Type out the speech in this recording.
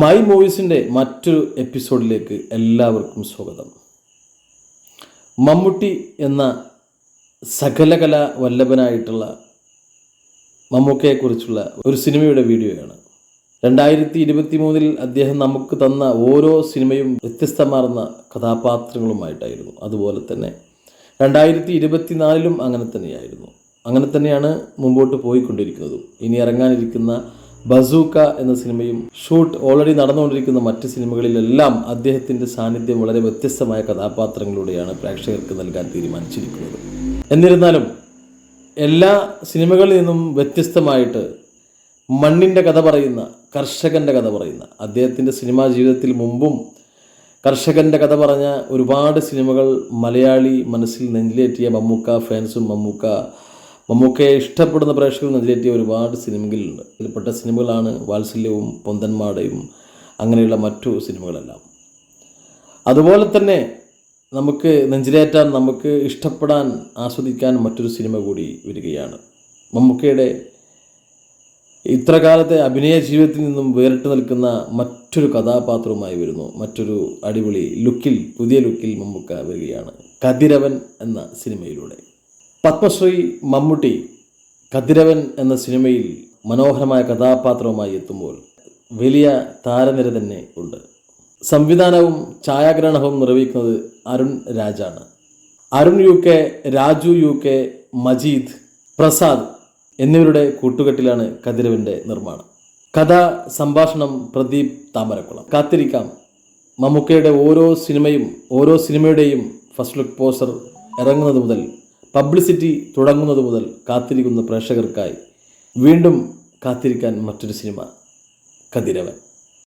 My മൂവീസിൻ്റെ മറ്റൊരു എപ്പിസോഡിലേക്ക് എല്ലാവർക്കും സ്വാഗതം. മമ്മൂട്ടി എന്ന സകലകല വല്ലഭനായിട്ടുള്ള മമ്മൂക്കയെക്കുറിച്ചുള്ള ഒരു സിനിമയുടെ വീഡിയോയാണ്. 2023 അദ്ദേഹം നമുക്ക് തന്ന ഓരോ സിനിമയും വ്യത്യസ്തമാർന്ന കഥാപാത്രങ്ങളുമായിട്ടായിരുന്നു. അതുപോലെ തന്നെ 2024 അങ്ങനെ തന്നെയായിരുന്നു. അങ്ങനെ തന്നെയാണ് മുമ്പോട്ട് പോയിക്കൊണ്ടിരിക്കുന്നതും. ഇനി ഇറങ്ങാനിരിക്കുന്ന ബസൂക്ക എന്ന സിനിമയും ഷൂട്ട് ഓൾറെഡി നടന്നുകൊണ്ടിരിക്കുന്ന മറ്റ് സിനിമകളിലെല്ലാം അദ്ദേഹത്തിൻ്റെ സാന്നിധ്യം വളരെ വ്യത്യസ്തമായ കഥാപാത്രങ്ങളിലൂടെയാണ് പ്രേക്ഷകർക്ക് നൽകാൻ തീരുമാനിച്ചിരിക്കുന്നത്. എന്നിരുന്നാലും എല്ലാ സിനിമകളിൽ നിന്നും വ്യത്യസ്തമായിട്ട് മണ്ണിൻ്റെ കഥ പറയുന്ന, കർഷകൻ്റെ കഥ പറയുന്ന, അദ്ദേഹത്തിൻ്റെ സിനിമാ ജീവിതത്തിൽ മുമ്പും കർഷകൻ്റെ കഥ പറഞ്ഞ ഒരുപാട് സിനിമകൾ മലയാളി മനസ്സിൽ നെഞ്ചിലേറ്റിയ മമ്മൂക്ക ഫാൻസും മമ്മൂക്കയെ ഇഷ്ടപ്പെടുന്ന പ്രേക്ഷകർ നെഞ്ചിലേറ്റിയ ഒരുപാട് സിനിമകളുണ്ട്. ഇതിൽപ്പെട്ട സിനിമകളാണ് വാത്സല്യവും പൊന്തന്മാടയും അങ്ങനെയുള്ള മറ്റു സിനിമകളെല്ലാം. അതുപോലെ തന്നെ നമുക്ക് നെഞ്ചിലേറ്റാൻ, നമുക്ക് ഇഷ്ടപ്പെടാൻ, ആസ്വദിക്കാൻ മറ്റൊരു സിനിമ കൂടി വരികയാണ്. മമ്മൂക്കയുടെ ഇത്രകാലത്തെ അഭിനയ ജീവിതത്തിൽ നിന്നും വേറിട്ട് നിൽക്കുന്ന മറ്റൊരു കഥാപാത്രവുമായി വരുന്നു. മറ്റൊരു അടിപൊളി ലുക്കിൽ, പുതിയ ലുക്കിൽ മമ്മൂക്ക വരികയാണ് കതിരവൻ എന്ന സിനിമയിലൂടെ. പത്മശ്രീ മമ്മൂട്ടി കതിരവൻ എന്ന സിനിമയിൽ മനോഹരമായ കഥാപാത്രവുമായി എത്തുമ്പോൾ വലിയ താരനിര തന്നെ ഉണ്ട്. സംവിധാനവും ഛായാഗ്രഹണവും നിർവഹിക്കുന്നത് അരുൺ രാജാണ്. അരുൺ UK, രാജു UK, മജീദ്, പ്രസാദ് എന്നിവരുടെ കൂട്ടുകെട്ടിലാണ് കതിരവൻ്റെ നിർമ്മാണം. കഥ, സംഭാഷണം പ്രദീപ് താമരക്കുളം. കാത്തിരിക്കാം. മമ്മൂക്കയുടെ ഓരോ സിനിമയുടെയും ഫസ്റ്റ് ലുക്ക് പോസ്റ്റർ ഇറങ്ങുന്നത് മുതൽ, പബ്ലിസിറ്റി തുടങ്ങുന്നത് മുതൽ കാത്തിരിക്കുന്ന പ്രേക്ഷകർക്കായി വീണ്ടും കാത്തിരിക്കാൻ മറ്റൊരു സിനിമ കതിരവൻ.